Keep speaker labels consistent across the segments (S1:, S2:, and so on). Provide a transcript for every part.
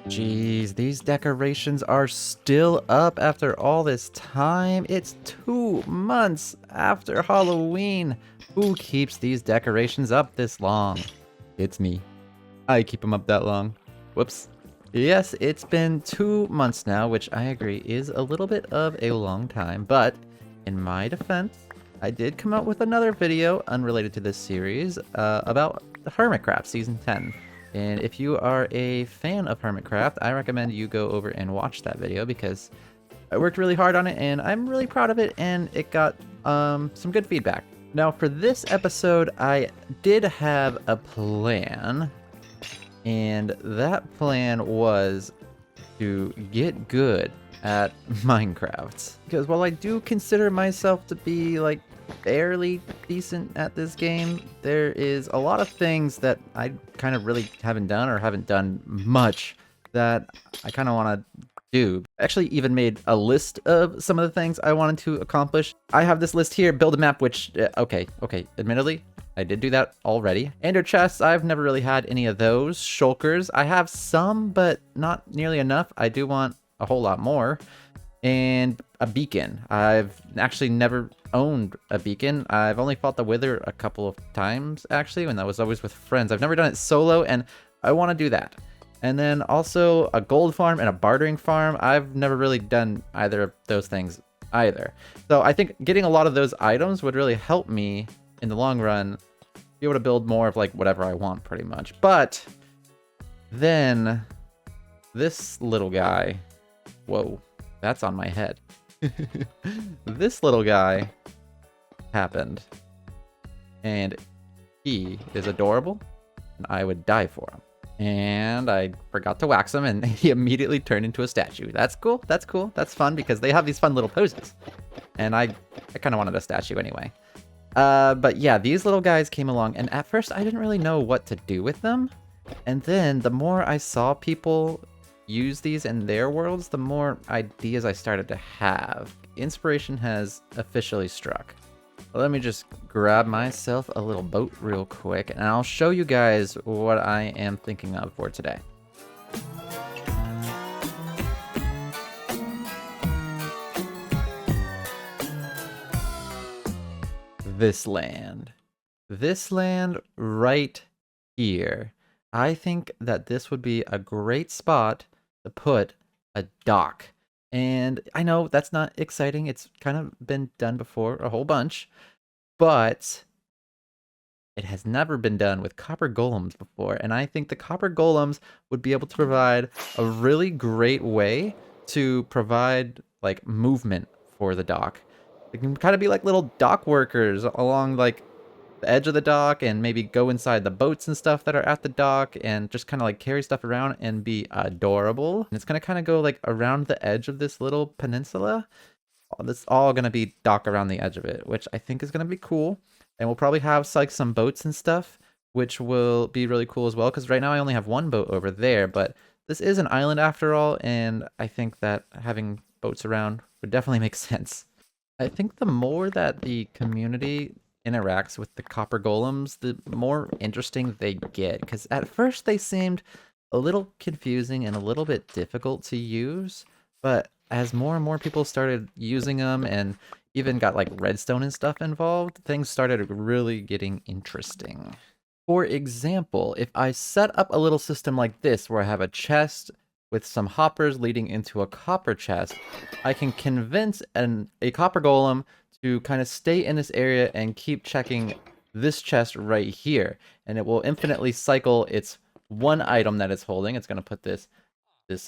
S1: Jeez, these decorations are still up after all this time. It's 2 months after Halloween. Who keeps these decorations up this long? It's me. I keep them up that long. Whoops. Yes, it's been 2 months now, which I agree is a little bit of a long time, but in my defense, I did come out with another video unrelated to this series about Hermitcraft Season 10. And if you are a fan of Hermitcraft, I recommend you go over and watch that video because I worked really hard on it and I'm really proud of it, and it got some good feedback. Now for this episode, I did have a plan, and that plan was to get good at Minecraft. Because while I do consider myself to be like fairly decent at this game, there is a lot of things that I kind of really haven't done or haven't done much that I kind of want to do. I actually even made a list of some of the things I wanted to accomplish. I have this list here, build a map, which, okay, admittedly, I did do that already. Ender chests, I've never really had any of those. Shulkers, I have some, but not nearly enough. I do want a whole lot more. And a beacon. I've actually never owned a beacon. I've only fought the Wither a couple of times, actually, and that was always with friends. I've never done it solo, and I want to do that. And then also a gold farm and a bartering farm. I've never really done either of those things either. So I think getting a lot of those items would really help me in the long run be able to build more of like whatever I want pretty much. But then this little guy, whoa, that's on my head. This little guy happened, and he is adorable, and I would die for him. And I forgot to wax him, and he immediately turned into a statue. That's cool. That's cool. That's fun because they have these fun little poses. And I kind of wanted a statue anyway. But yeah, these little guys came along, and at first I didn't really know what to do with them. And then the more I saw people use these in their worlds, the more ideas I started to have. Inspiration has officially struck. Let me just grab myself a little boat real quick, and I'll show you guys what I am thinking of for today. This land. This land right here. I think that this would be a great spot to put a dock. And I know that's not exciting. It's kind of been done before a whole bunch, but it has never been done with Copper Golems before. And I think the Copper Golems would be able to provide a really great way to provide like movement for the dock. They can kind of be like little dock workers along like the edge of the dock, and maybe go inside the boats and stuff that are at the dock and just kind of like carry stuff around and be adorable. And it's gonna kind of go like around the edge of this little peninsula. It's all gonna be dock around the edge of it, which I think is gonna be cool. And we'll probably have like some boats and stuff, which will be really cool as well, because right now I only have one boat over there, but this is an island after all, and I think that having boats around would definitely make sense. I think the more that the community interacts with the Copper Golems, the more interesting they get, because at first they seemed a little confusing and a little bit difficult to use, but as more and more people started using them and even got like redstone and stuff involved, things started really getting interesting. For example, if I set up a little system like this where I have a chest with some hoppers leading into a copper chest, I can convince a Copper Golem to kind of stay in this area and keep checking this chest right here, and it will infinitely cycle its one item that it's holding. It's going to put this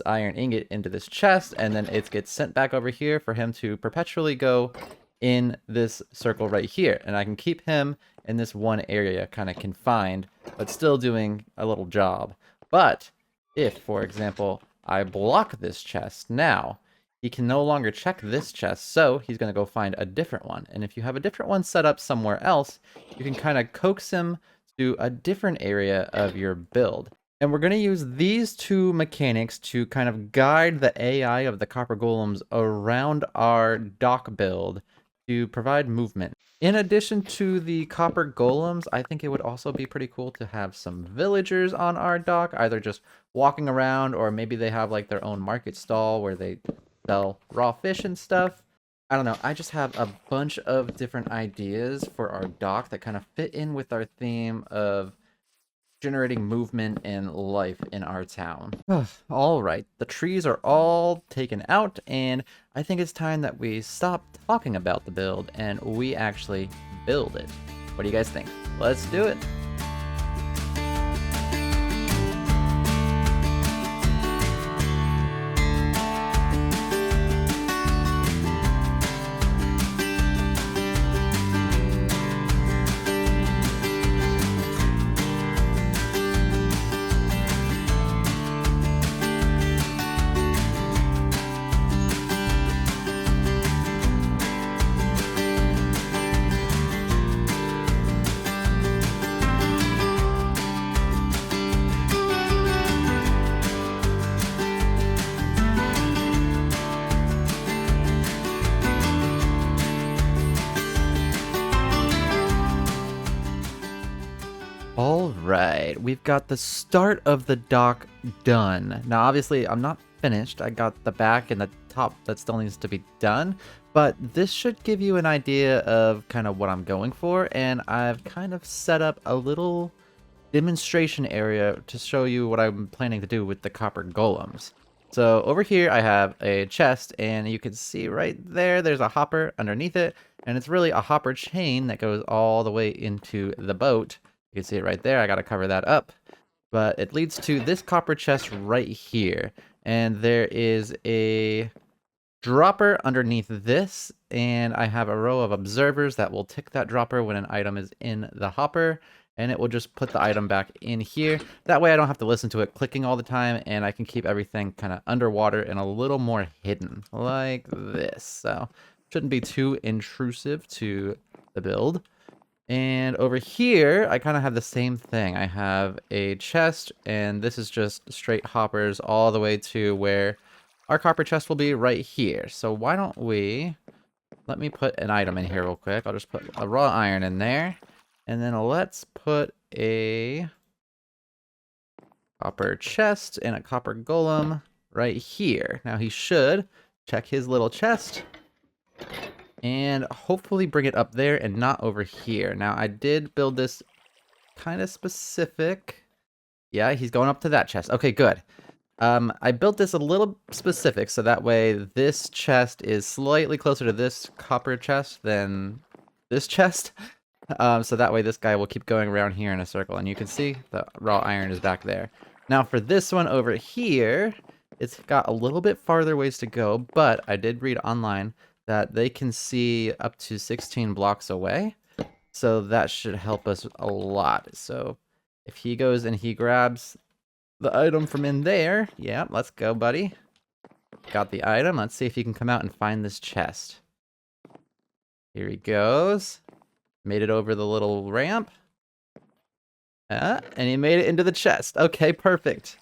S1: iron ingot into this chest, and then it gets sent back over here for him to perpetually go in this circle right here, and I can keep him in this one area kind of confined, but still doing a little job. But if, for example, I block this chest now, he can no longer check this chest, so he's going to go find a different one. And if you have a different one set up somewhere else, you can kind of coax him to a different area of your build. And we're going to use these two mechanics to kind of guide the AI of the Copper Golems around our dock build to provide movement. In addition to the Copper Golems, I think it would also be pretty cool to have some villagers on our dock, either just walking around, or maybe they have like their own market stall where they sell raw fish and stuff. I don't know. I just have a bunch of different ideas for our dock that kind of fit in with our theme of generating movement and life in our town. All right, the trees are all taken out, and I think it's time that we stop talking about the build and we actually build it. What do you guys think? Let's do it. All right, we've got the start of the dock done. Now, obviously, I'm not finished. I got the back and the top that still needs to be done, but this should give you an idea of kind of what I'm going for, and I've kind of set up a little demonstration area to show you what I'm planning to do with the Copper Golems. So over here, I have a chest, and you can see right there, there's a hopper underneath it, and it's really a hopper chain that goes all the way into the boat. You can see it right there. I got to cover that up. But it leads to this copper chest right here. And there is a dropper underneath this. And I have a row of observers that will tick that dropper when an item is in the hopper. And it will just put the item back in here. That way I don't have to listen to it clicking all the time. And I can keep everything kind of underwater and a little more hidden. Like this. So shouldn't be too intrusive to the build. And over here, I kind of have the same thing. I have a chest, and this is just straight hoppers all the way to where our copper chest will be right here. So why don't we... Let me put an item in here real quick. I'll just put a raw iron in there. And then let's put a copper chest and a copper golem right here. Now he should check his little chest and hopefully bring it up there and not over here. Now, I did build this kind of specific. Yeah, he's going up to that chest. Okay, good. I built this a little specific, so that way this chest is slightly closer to this copper chest than this chest. So that way this guy will keep going around here in a circle. And you can see the raw iron is back there. Now, for this one over here, it's got a little bit farther ways to go, but I did read online that they can see up to 16 blocks away. So that should help us a lot. So if he goes and he grabs the item from in there, yeah, let's go, buddy. Got the item. Let's see if he can come out and find this chest. Here he goes. Made it over the little ramp. And he made it into the chest. Okay, perfect.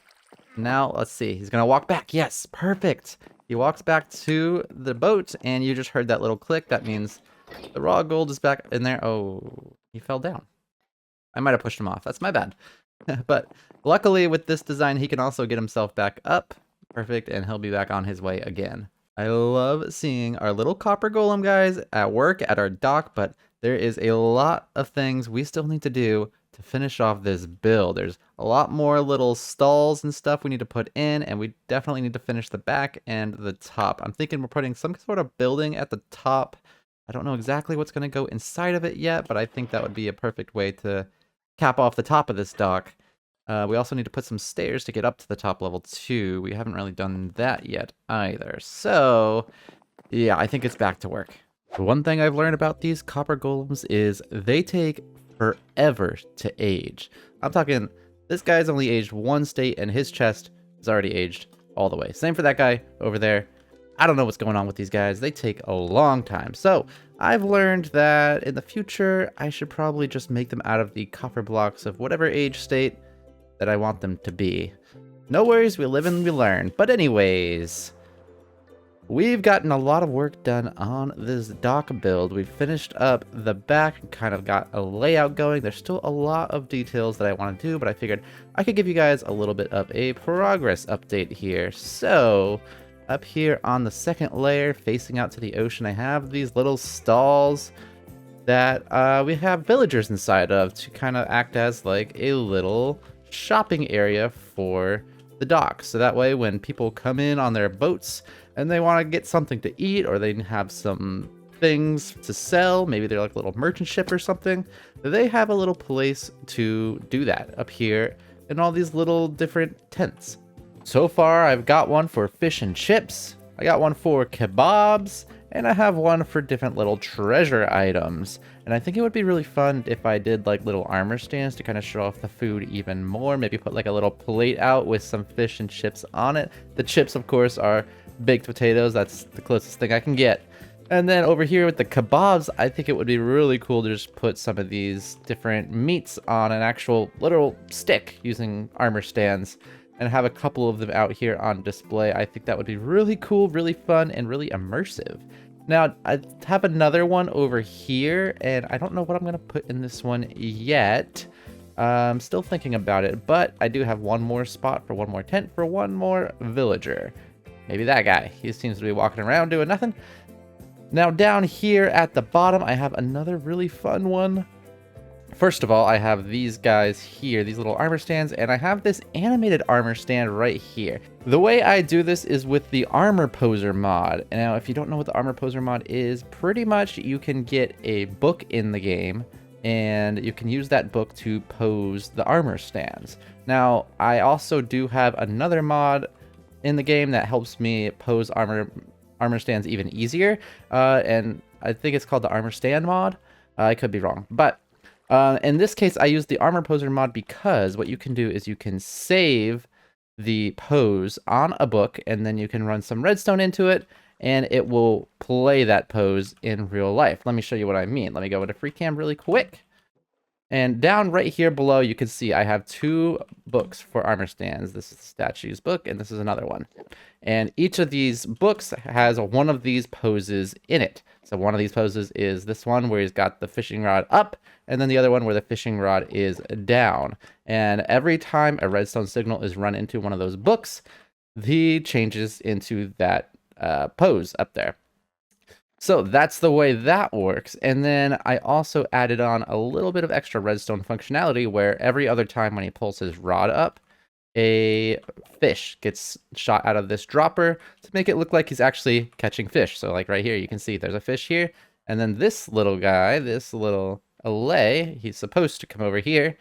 S1: Now, let's see. He's going to walk back. Yes, perfect. He walks back to the boat, and you just heard that little click. That means the raw gold is back in there. Oh, he fell down. I might have pushed him off. That's my bad. But luckily, with this design, he can also get himself back up. Perfect, and he'll be back on his way again. I love seeing our little copper golem guys at work at our dock, but there is a lot of things we still need to do to finish off this build. There's a lot more little stalls and stuff we need to put in, and we definitely need to finish the back and the top. I'm thinking we're putting some sort of building at the top. I don't know exactly what's going to go inside of it yet, but I think that would be a perfect way to cap off the top of this dock. We also need to put some stairs to get up to the top level too. We haven't really done that yet either. So, yeah, I think it's back to work. The one thing I've learned about these copper golems is they take forever to age. I'm talking, this guy's only aged one state and his chest is already aged all the way. Same for that guy over there. I don't know what's going on with these guys. They take a long time. So I've learned that in the future, I should probably just make them out of the copper blocks of whatever age state. that I want them to be. No worries, we live and we learn. But anyways, we've gotten a lot of work done on this dock build. We've finished up the back and kind of got a layout going. There's still a lot of details that I want to do, but I figured I could give you guys a little bit of a progress update here. So, up here on the second layer, facing out to the ocean, I have these little stalls that we have villagers inside of to kind of act as like a little shopping area for the dock. So that way when people come in on their boats and they want to get something to eat, or they have some things to sell, maybe they're like a little merchant ship or something, they have a little place to do that up here in all these little different tents. So far I've got one for fish and chips, I got one for kebabs, and I have one for different little treasure items. And I think it would be really fun if I did like little armor stands to kind of show off the food even more. Maybe put like a little plate out with some fish and chips on it. The chips, of course, are baked potatoes. That's the closest thing I can get. And then over here with the kebabs, I think it would be really cool to just put some of these different meats on an actual literal stick using armor stands and have a couple of them out here on display. I think that would be really cool, really fun, and really immersive. Now, I have another one over here, and I don't know what I'm going to put in this one yet. I'm still thinking about it, but I do have one more spot for one more tent for one more villager. Maybe that guy. He seems to be walking around doing nothing. Now, down here at the bottom, I have another really fun one. First of all, I have these guys here, these little armor stands, and I have this animated armor stand right here. The way I do this is with the Armor Poser mod. Now, if you don't know what the Armor Poser mod is, pretty much you can get a book in the game, and you can use that book to pose the armor stands. Now, I also do have another mod in the game that helps me pose armor stands even easier, and I think it's called the Armor Stand mod. I could be wrong, but in this case, I use the Armor Poser mod because what you can do is you can save the pose on a book, and then you can run some redstone into it, and it will play that pose in real life. Let me show you what I mean. Let me go into free cam really quick. And down right here below, you can see I have two books for armor stands. This is the statues book, and this is another one. And each of these books has one of these poses in it. So one of these poses is this one where he's got the fishing rod up, and then the other one where the fishing rod is down. And every time a redstone signal is run into one of those books, he changes into that pose up there. So that's the way that works. And then I also added on a little bit of extra redstone functionality where every other time when he pulls his rod up, a fish gets shot out of this dropper to make it look like he's actually catching fish. So like right here, you can see there's a fish here. And then this little guy, this little allay, he's supposed to come over here.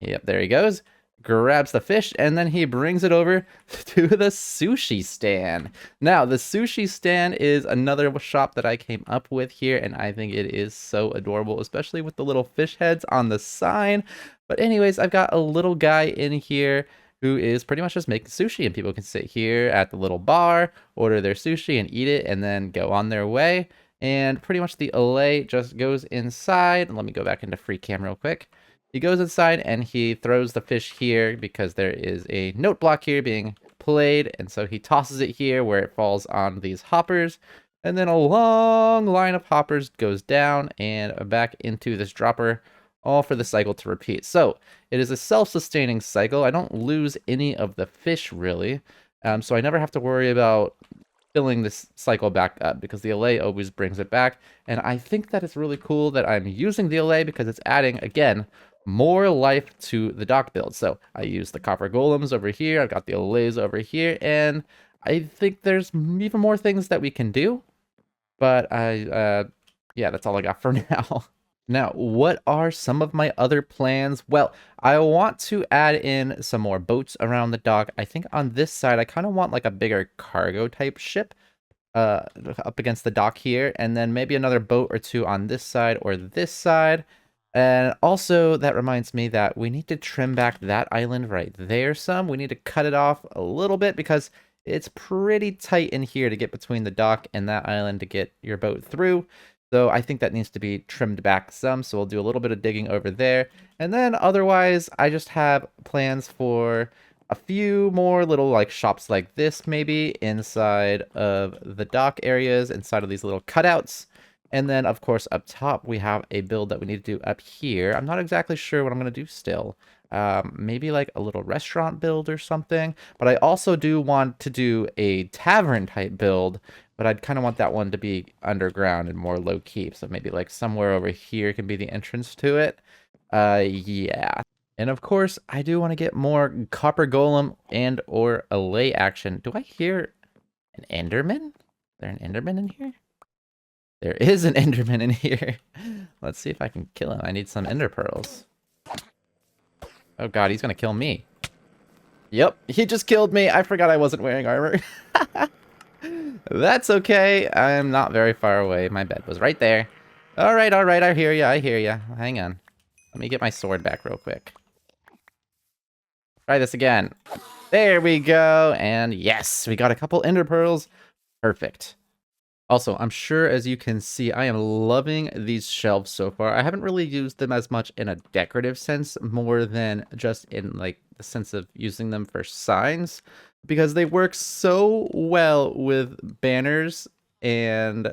S1: Yep, there he goes. Grabs the fish, and then he brings it over to the sushi stand. Now, the sushi stand is another shop that I came up with here, and I think it is so adorable, especially with the little fish heads on the sign. But anyways, I've got a little guy in here who is pretty much just making sushi, and people can sit here at the little bar, order their sushi and eat it, and then go on their way. And pretty much the allay just goes inside. Let me go back into free cam real quick. He goes inside and he throws the fish here because there is a note block here being played. And so he tosses it here where it falls on these hoppers. And then a long line of hoppers goes down and back into this dropper, all for the cycle to repeat. So it is a self-sustaining cycle. I don't lose any of the fish really. So I never have to worry about filling this cycle back up because the allay always brings it back. And I think that it's really cool that I'm using the allay because it's adding, again, more life to the dock build. So I use the Copper Golems over here, I've got the allays over here, and I think there's even more things that we can do. But yeah, that's all I got for now. Now, what are some of my other plans? Well, I want to add in some more boats around the dock. I think on this side, I kind of want like a bigger cargo type ship up against the dock here, and then maybe another boat or two on this side or this side. And also, that reminds me that we need to trim back that island right there some. We need to cut it off a little bit because it's pretty tight in here to get between the dock and that island to get your boat through. So I think that needs to be trimmed back some. So we'll do a little bit of digging over there. And then otherwise, I just have plans for a few more little like shops like this maybe inside of the dock areas, inside of these little cutouts. And then of course up top we have a build that we need to do up here. I'm not exactly sure what I'm going to do still. Maybe like a little restaurant build or something. But I also do want to do a tavern type build, but I'd kind of want that one to be underground and more low key. So maybe like somewhere over here can be the entrance to it. Yeah. And of course, I do want to get more Copper Golem and or Allay action. Do I hear an Enderman? Is there an Enderman in here? There is an Enderman in here. Let's see if I can kill him. I need some Ender Pearls. Oh god, he's gonna kill me. Yep, he just killed me. I forgot I wasn't wearing armor. That's okay. I'm not very far away. My bed was right there. All right, I hear ya, I hear ya. Hang on. Let me get my sword back real quick. Try this again. There we go. And yes, we got a couple Ender Pearls. Perfect. Also, I'm sure as you can see, I am loving these shelves so far. I haven't really used them as much in a decorative sense, more than just in like the sense of using them for signs, because they work so well with banners and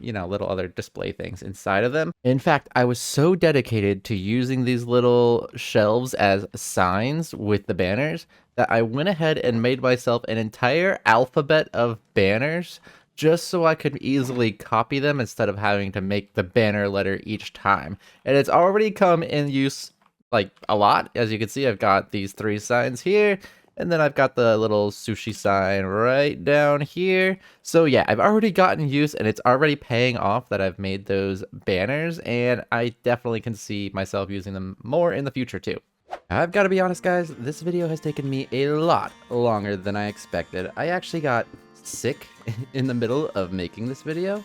S1: you know, little other display things inside of them. In fact, I was so dedicated to using these little shelves as signs with the banners that I went ahead and made myself an entire alphabet of banners just so I could easily copy them instead of having to make the banner letter each time. And it's already come in use like a lot. As you can see, I've got these 3 signs here, and then I've got the little sushi sign right down here. So yeah, I've already gotten use, and it's already paying off that I've made those banners, and I definitely can see myself using them more in the future too. I've got to be honest, guys, this video has taken me a lot longer than I expected. I actually got sick in the middle of making this video,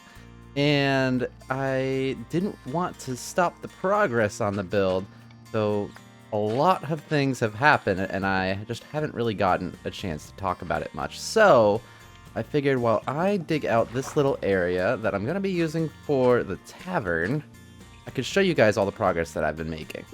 S1: and I didn't want to stop the progress on the build, so a lot of things have happened, and I just haven't really gotten a chance to talk about it much. So I figured while I dig out this little area that I'm going to be using for the tavern, I could show you guys all the progress that I've been making.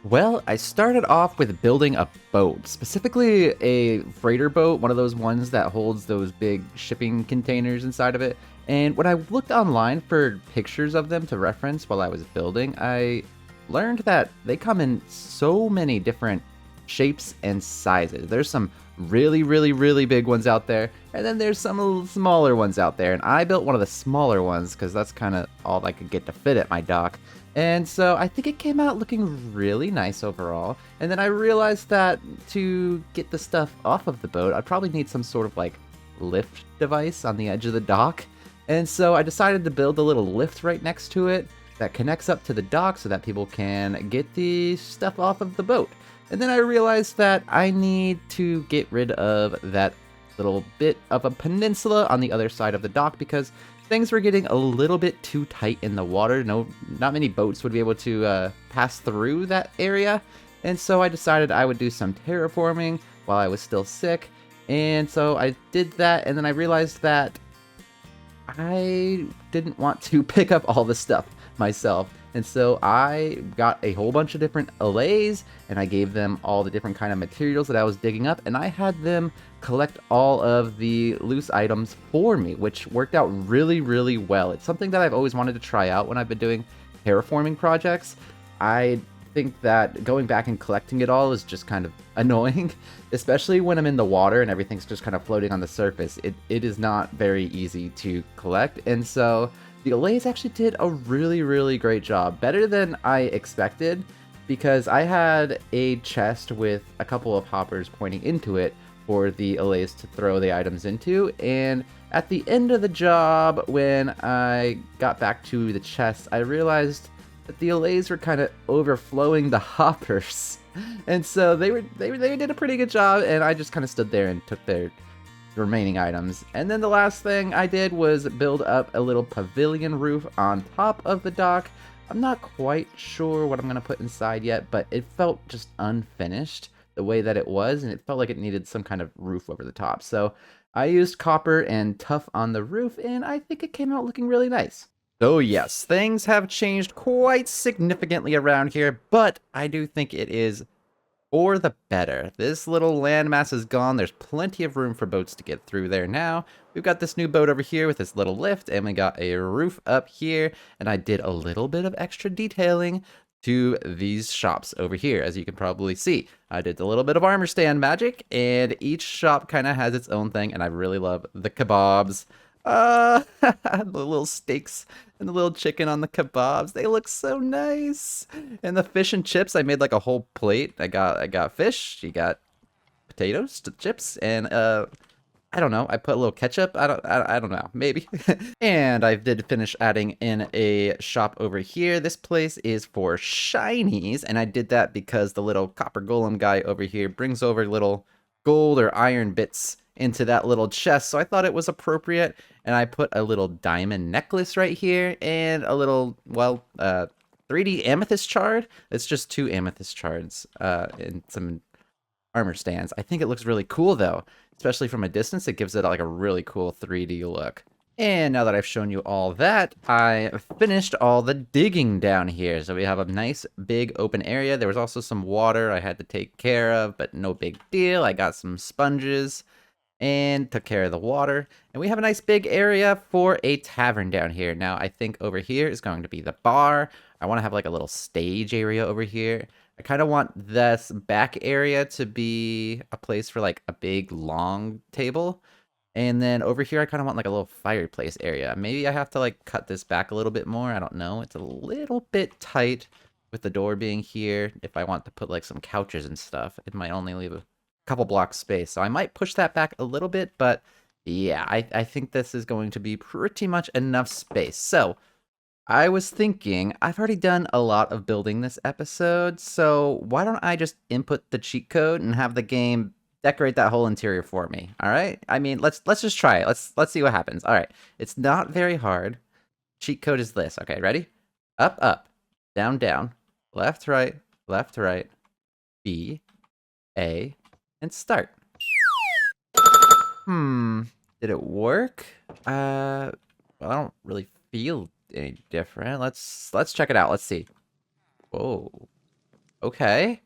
S1: Well, I started off with building a boat, specifically a freighter boat, one of those ones that holds those big shipping containers inside of it. And when I looked online for pictures of them to reference while I was building, I learned that they come in so many different shapes and sizes. There's some really big ones out there, and then there's some smaller ones out there. And I built one of the smaller ones because that's kind of all I could get to fit at my dock. And so I think it came out looking really nice overall. And then I realized that to get the stuff off of the boat, I'd probably need some sort of like lift device on the edge of the dock. And so I decided to build a little lift right next to it that connects up to the dock so that people can get the stuff off of the boat. And then I realized that I need to get rid of that little bit of a peninsula on the other side of the dock because things were getting a little bit too tight in the water. Not many boats would be able to pass through that area. And so I decided I would do some terraforming while I was still sick. And so I did that, and then I realized that I didn't want to pick up all the stuff myself. And so I got a whole bunch of different allays, and I gave them all the different kind of materials that I was digging up, and I had them collect all of the loose items for me, which worked out really well. It's something that I've always wanted to try out when I've been doing terraforming projects. I think that going back and collecting it all is just kind of annoying, especially when I'm in the water and everything's just kind of floating on the surface. It is not very easy to collect, and so the allays actually did a really great job, better than I expected, because I had a chest with a couple of hoppers pointing into it for the allays to throw the items into, and at the end of the job, when I got back to the chest, I realized that the allays were kind of overflowing the hoppers, and so they did a pretty good job, and I just kind of stood there and took their remaining items. And then the last thing I did was build up a little pavilion roof on top of the dock. I'm not quite sure what I'm going to put inside yet, but it felt just unfinished the way that it was, and it felt like it needed some kind of roof over the top. So I used copper and tuff on the roof, and I think it came out looking really nice. So yes, things have changed quite significantly around here, but I do think it is for the better. This little landmass is gone. There's plenty of room for boats to get through there now. We've got this new boat over here with this little lift, and we got a roof up here, and I did a little bit of extra detailing to these shops over here, as you can probably see. I did a little bit of armor stand magic, and each shop kind of has its own thing, and I really love the kebabs. The little steaks and the little chicken on the kebabs. They look so nice. And the fish and chips, I made like a whole plate. I got fish, you got potatoes, chips, and I don't know. I put a little ketchup. I don't know. Maybe. And I did finish adding in a shop over here. This place is for shinies, and I did that because the little copper golem guy over here brings over little gold or iron bits into that little chest, so I thought it was appropriate, and I put a little diamond necklace right here and a little, well, 3D amethyst shard. It's just 2 amethyst shards and some armor stands. I think it looks really cool though, especially from a distance. It gives it like a really cool 3D look. And now that I've shown you all that, I finished all the digging down here. So we have a nice big open area. There was also some water I had to take care of, but no big deal. I got some sponges and took care of the water. And we have a nice big area for a tavern down here. Now, I think over here is going to be the bar. I want to have like a little stage area over here. I kind of want this back area to be a place for like a big long table. And then over here, I kind of want like a little fireplace area. Maybe I have to like cut this back a little bit more. I don't know. It's a little bit tight with the door being here. If I want to put like some couches and stuff, it might only leave a couple blocks space. So I might push that back a little bit, but yeah, I think this is going to be pretty much enough space. So I was thinking, I've already done a lot of building this episode, so why don't I just input the cheat code and have the game decorate that whole interior for me? All right? I mean, let's just try it. Let's see what happens. All right. It's not very hard. Cheat code is this. Okay, ready? Up, up, down, down, left, right, B, A, and start. Did it work? Well, I don't really feel any different. Let's check it out. Let's see. Whoa. Okay.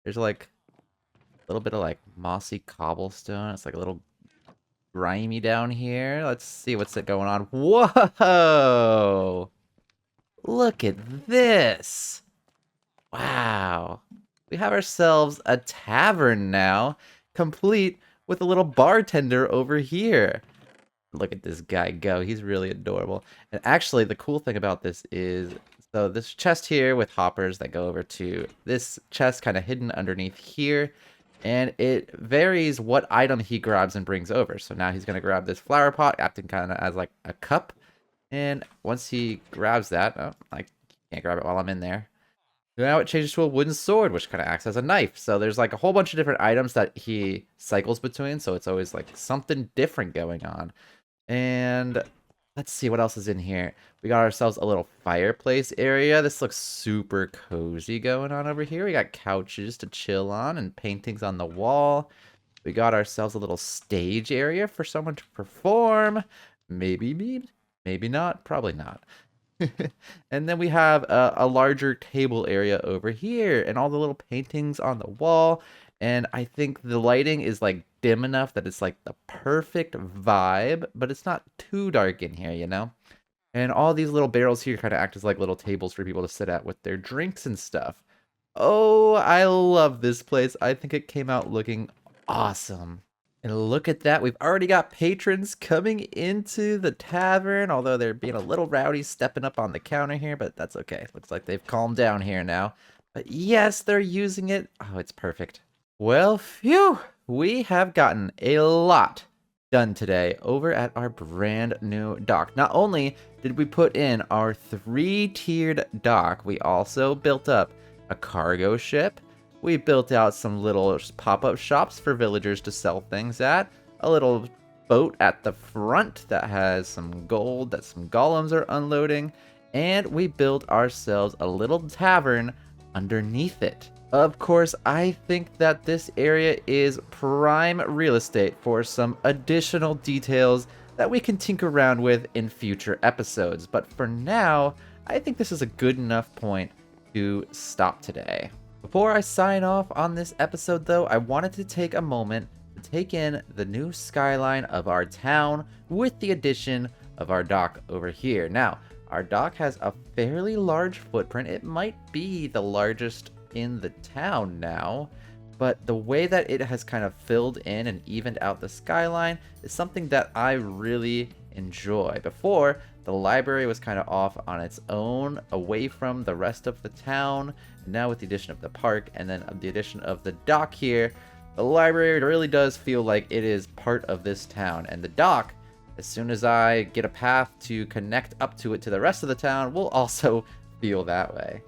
S1: There's like a little bit of like mossy cobblestone. It's like a little grimy down here. Let's see what's going on. Whoa! Look at this. Wow. We have ourselves a tavern now, complete with a little bartender over here. Look at this guy go. He's really adorable. And actually, the cool thing about this is, so this chest here with hoppers that go over to this chest kind of hidden underneath here. And it varies what item he grabs and brings over. So now he's going to grab this flower pot, acting kind of as like a cup. And once he grabs that, oh, I can't grab it while I'm in there. Now it changes to a wooden sword, which kind of acts as a knife. So there's like a whole bunch of different items that he cycles between. So it's always like something different going on. And let's see what else is in here. We got ourselves a little fireplace area. This looks super cozy going on over here. We got couches to chill on and paintings on the wall. We got ourselves a little stage area for someone to perform. Maybe me, maybe not, probably not. And then we have a larger table area over here and all the little paintings on the wall. And I think the lighting is like dim enough that it's like the perfect vibe, but it's not too dark in here, you know? And all these little barrels here kind of act as like little tables for people to sit at with their drinks and stuff. Oh, I love this place. I think it came out looking awesome. And look at that, we've already got patrons coming into the tavern, although they're being a little rowdy stepping up on the counter here, but that's okay. Looks like they've calmed down here now. But yes, they're using it. Oh, it's perfect. Well, phew, we have gotten a lot done today over at our brand new dock. Not only did we put in our 3-tiered dock, we also built up a cargo ship. We built out some little pop-up shops for villagers to sell things at. A little boat at the front that has some gold that some golems are unloading. And we built ourselves a little tavern underneath it. Of course, I think that this area is prime real estate for some additional details that we can tinker around with in future episodes. But for now, I think this is a good enough point to stop today. Before I sign off on this episode though, I wanted to take a moment to take in the new skyline of our town with the addition of our dock over here. Now, our dock has a fairly large footprint. It might be the largest in the town now, but the way that it has kind of filled in and evened out the skyline is something that I really enjoy. Before, the library was kind of off on its own, away from the rest of the town. And now with the addition of the park and then the addition of the dock here, the library really does feel like it is part of this town. And the dock, as soon as I get a path to connect up to it to the rest of the town, will also feel that way.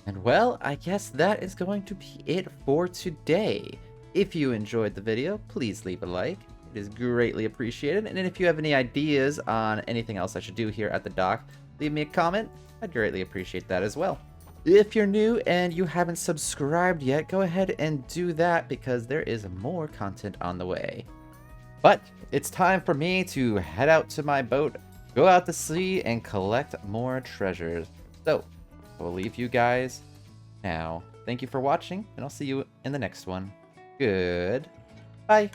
S1: And well, I guess that is going to be it for today. If you enjoyed the video, please leave a like. It is greatly appreciated. And if you have any ideas on anything else I should do here at the dock, leave me a comment. I'd greatly appreciate that as well. If you're new and you haven't subscribed yet, go ahead and do that because there is more content on the way. But it's time for me to head out to my boat, go out to sea, and collect more treasures. So, I'll leave you guys now. Thank you for watching, and I'll see you in the next one. Goodbye.